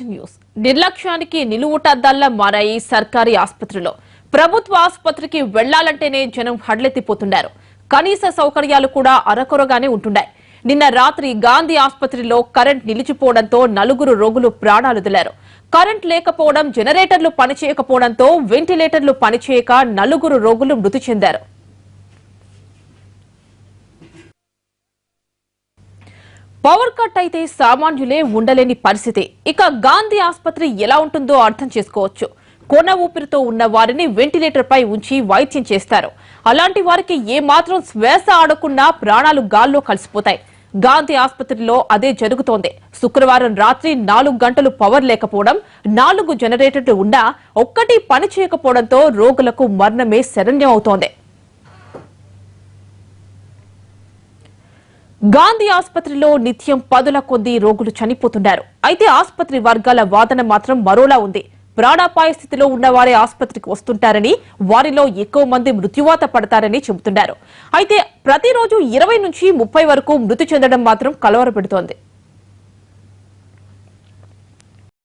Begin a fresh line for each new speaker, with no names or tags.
To news. నిర్లక్ష్యానికి నిలువుటద్దాల్లా మారాయి సర్కారీ ఆసుపత్రిలో. ప్రభుత్వ ఆసుపత్రికి వెళ్లాలంటేనే జనం హడలెత్తిపోతున్నారు. కనీస సౌకర్యాలు కూడా అరకొరగానే ఉంటున్నాయి. నిన్న రాత్రి గాంధీ ఆసుపత్రిలో కరెంట్ నిలిచిపోవడంతో 4 రోగులు ప్రాణాలొదిలారు. కరెంట్ లేకపోవడం, జనరేటర్లు పనిచేయకపోవడంతో వెంటిలేటర్లు పనిచేయక 4 రోగులు మృతి చెందారు. పవర్ కట్ అయితే సామాన్యులే ఉండలేని పరిస్థితి. ఇక గాంధీ ఆసుపత్రి ఎలా ఉంటుందో అర్థం చేసుకోవచ్చు. కొన ఊపిరితో ఉన్న వారిని వెంటిలేటర్ పై ఉంచి వైద్యం చేస్తారు. అలాంటి వారికి ఏమాత్రం శ్వాస ఆడకున్నా ప్రాణాలు గాల్లో కలిసిపోతాయి. గాంధీ ఆసుపత్రిలో అదే జరుగుతోంది. శుక్రవారం రాత్రి 4 గంటలు పవర్ లేకపోవడం, 4 జనరేటర్లు ఉన్నా ఒక్కటి పని చేయకపోవడంతో రోగులకు మరణమే శరణ్యం అవుతోంది. గాంధీ ఆసుపత్రిలో నిత్యం 10ల కొద్దీ రోగులు చనిపోతున్నారు. అయితే ఆసుపత్రి వర్గాల వాదన మాత్రం మరోలా ఉంది. ప్రాణాపాయ స్థితిలో ఉన్నవారే ఆసుపత్రికి వస్తుంటారని, వారిలో ఎక్కువ మంది మృత్యువాత పడతారని చెబుతున్నారు. అయితే ప్రతిరోజు 20 నుంచి 30 వరకు మృతి చెందడం మాత్రం కలవరపెడుతోంది.